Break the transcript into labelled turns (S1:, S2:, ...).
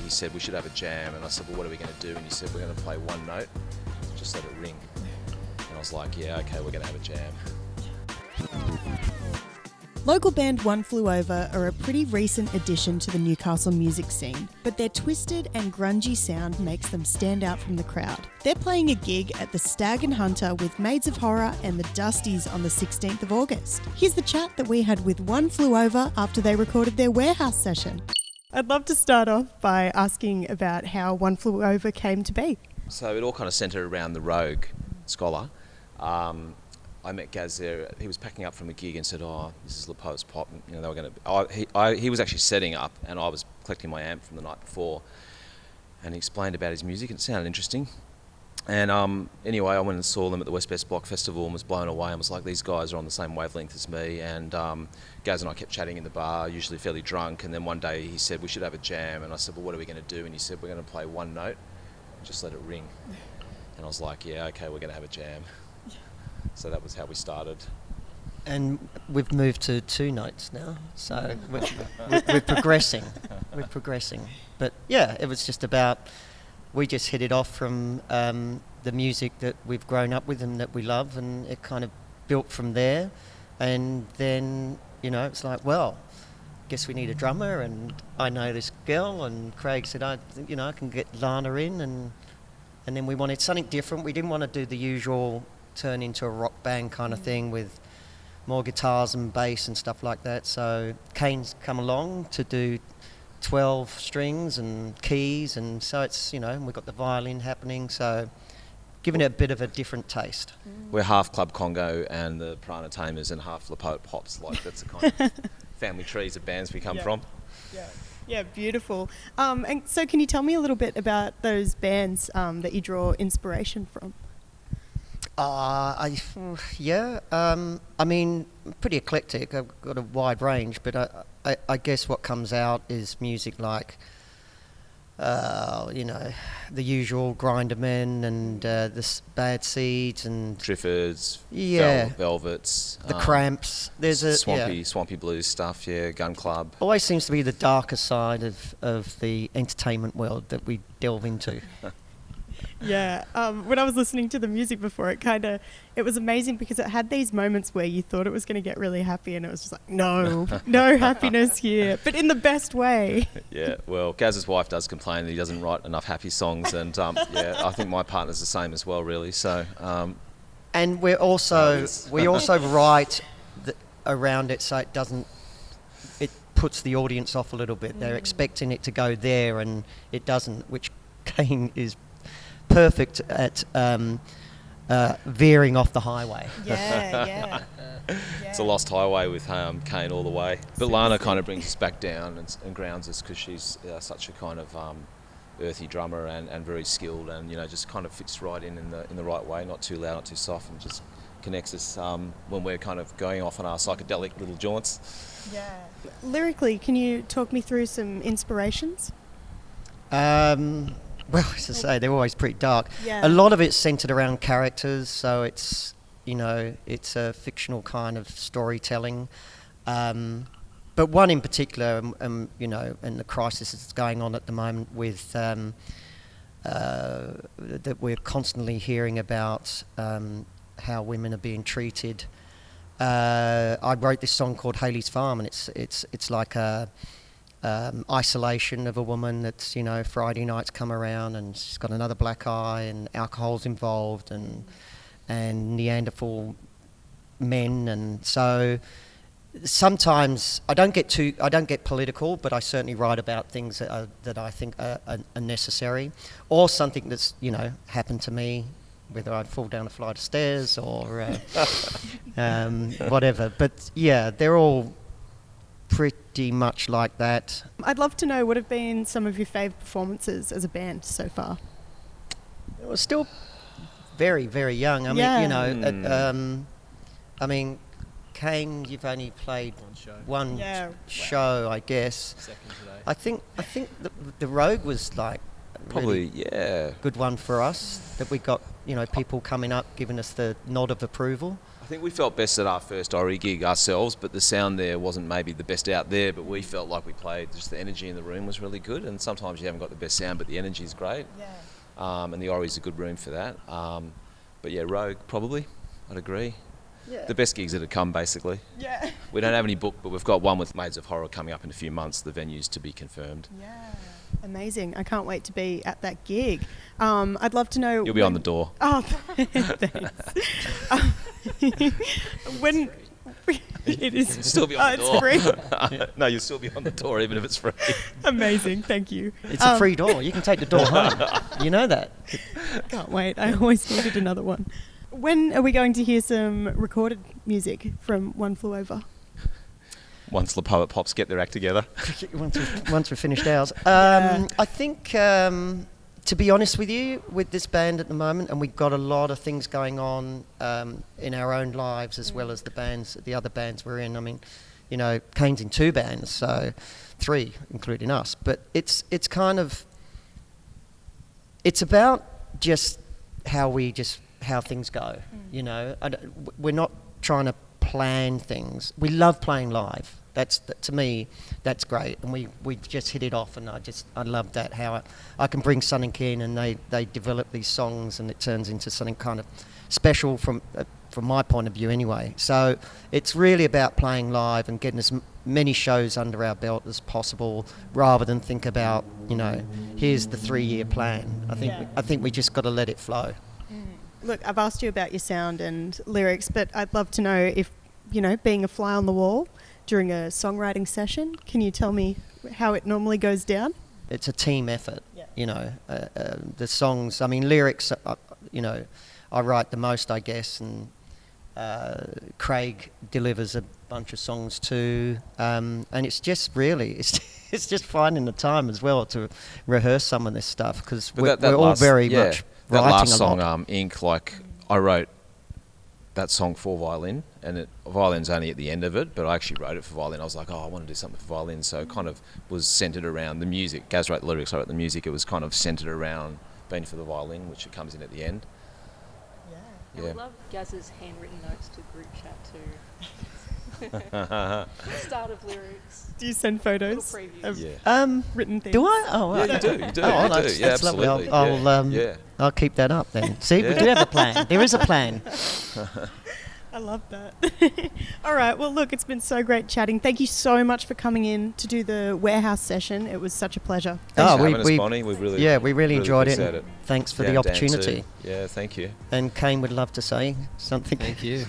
S1: he said we should have a jam, and I said, well, what are we going to do? And he said, we're going to play one note, just let it ring. And I was like, yeah, okay, we're going to have a jam.
S2: Local band One Flew Over are a pretty recent addition to the Newcastle music scene, but their twisted and grungy sound makes them stand out from the crowd. They're playing a gig at the Stag and Hunter with Maids of Horror and the Dusties on the 16th of August. Here's the chat that we had with One Flew Over after they recorded their warehouse session. I'd love to start off by asking about how One Flew Over came to be.
S1: So it all kind of centred around the Rogue scholar. I met Gaz there. He was packing up from a gig and said, "Oh, this is Lepo's Pop." And, they were going to. He was actually setting up, and I was collecting my amp from the night before. And he explained about his music, and it sounded interesting. And anyway, I went and saw them at the West Best Block Festival and was blown away. I was like, these guys are on the same wavelength as me. And Gaz and I kept chatting in the bar, usually fairly drunk. And then one day he said, we should have a jam. And I said, well, what are we going to do? And he said, we're going to play one note, just let it ring. And I was like, yeah, okay, we're going to have a jam. So that was how we started.
S3: And we've moved to 2 notes now, so we're progressing. We're progressing. But yeah, it was just about, we just hit it off from the music that we've grown up with and that we love, and it kind of built from there. And then, it's like, well, guess we need a drummer, and I know this girl, and Craig said, I can get Lana in, and then we wanted something different. We didn't want to do the usual turn into a rock band kind of thing with more guitars and bass and stuff like that. So Kane's come along to do 12 strings and keys, and so it's, we've got the violin happening, so giving it a bit of a different taste.
S1: We're half Club Congo and the Piranha Tamers and half Lepo Pops. Like, that's the kind of family trees of bands we come from.
S2: Yeah, beautiful. And so can you tell me a little bit about those bands that you draw inspiration from?
S3: I mean, pretty eclectic. I've got a wide range, but I guess what comes out is music like, the usual Grinder Men and the Bad Seeds and
S1: Triffids, Velvets,
S3: the Cramps. There's a
S1: swampy blues stuff. Yeah, Gun Club.
S3: Always seems to be the darker side of the entertainment world that we delve into.
S2: Yeah, when I was listening to the music before, it was amazing because it had these moments where you thought it was going to get really happy, and it was just like, no happiness here, but in the best way.
S1: Yeah, well, Gaz's wife does complain that he doesn't write enough happy songs, and I think my partner's the same as well, really. So,
S3: and we also write around it so it puts the audience off a little bit. They're expecting it to go there, and it doesn't, which Kane is perfect at veering off the highway.
S2: Yeah.
S1: It's a lost highway with Kane all the way. But Lana kind of brings us back down and grounds us because she's such a kind of earthy drummer and very skilled, and just kind of fits right in the right way, not too loud, not too soft, and just connects us when we're kind of going off on our psychedelic little jaunts.
S2: Yeah. Lyrically, can you talk me through some inspirations?
S3: Well, as I say, they're always pretty dark.
S2: Yeah.
S3: A lot of it's centred around characters, so it's it's a fictional kind of storytelling. But one in particular, and the crisis that's going on at the moment with that we're constantly hearing about how women are being treated. I wrote this song called Haley's Farm, and it's like a isolation of a woman that's, Friday nights come around and she's got another black eye and alcohol's involved and Neanderthal men, and so sometimes I don't get political, but I certainly write about things that I think are necessary, or something that's happened to me, whether I fall down a flight of stairs or whatever. But yeah, they're all pretty much like that.
S2: I'd love to know what have been some of your favourite performances as a band so far.
S3: It was still very, very young. I mean, Kane, you've only played one show, I guess.
S4: Second today.
S3: I think the Rogue was like
S1: Probably,
S3: really good one for us, that we got people coming up giving us the nod of approval.
S1: I think we felt best at our first Ori gig ourselves, but the sound there wasn't maybe the best out there, but we felt like we played, just the energy in the room was really good, and sometimes you haven't got the best sound, but the energy is great. Yeah. And the Ori's a good room for that. But yeah, Rogue, probably, I'd agree. Yeah. The best gigs that have come, basically. Yeah. We don't have any booked, but we've got one with Maids of Horror coming up in a few months, the venue's to be confirmed.
S2: Yeah. Amazing. I can't wait to be at that gig. I'd love to know...
S1: You'll be on the door.
S2: Oh, thanks. When... It is...
S1: You'll still be on the door.
S2: It's free?
S1: No, you'll still be on the door, even if it's free.
S2: Amazing. Thank you.
S3: It's a free door. You can take the door home. You know that.
S2: Can't wait. I always needed another one. When are we going to hear some recorded music from One Flew Over?
S1: Once the Poet Pops get their act together.
S3: once we've finished ours. I think, to be honest with you, with this band at the moment, and we've got a lot of things going on in our own lives as well as the other bands we're in. I mean, you know, Kane's in 2 bands, so 3, including us. But it's kind of... It's about just how things go, you know. We're not trying to plan things. We love playing live. To me, that's great, and we just hit it off, and I love that, how I can bring something in and they develop these songs and it turns into something kind of special from my point of view anyway. So it's really about playing live and getting as many shows under our belt as possible, rather than think about, you know, here's the 3-year plan. I think we just got to let it flow.
S2: Look, I've asked you about your sound and lyrics, but I'd love to know if, you know, being a fly on the wall during a songwriting session, can you tell me how it normally goes down?
S3: It's a team effort, you know. The songs, I mean, lyrics, you know, I write the most, I guess, and Craig delivers a bunch of songs too, and it's just really, it's just finding the time as well to rehearse some of this stuff, because we're all very much
S1: that
S3: writing
S1: last
S3: a
S1: song,
S3: lot.
S1: Ink, like, I wrote that song for violin, and violin's only at the end of it, but I actually wrote it for violin. I was like, I want to do something for violin, so it kind of was centred around the music. Gaz wrote the lyrics, I wrote the music. It was kind of centred around being for the violin, which it comes in at the end.
S4: Yeah. I love Gaz's handwritten notes to group chat too. Start of lyrics.
S2: Do you send photos
S4: of
S2: written things?
S3: Do I? Oh,
S1: yeah, you do. You do.
S3: That's
S1: absolutely.
S3: Lovely. I'll keep that up then. See, we do have a plan. There is a plan.
S2: I love that. All right. Well, look, it's been so great chatting. Thank you so much for coming in to do the warehouse session. It was such a pleasure.
S1: Thanks for having us, Bonnie. We really
S3: enjoyed it. Thanks for the opportunity.
S1: Yeah, thank you.
S3: And Kane would love to say something.
S5: Thank you.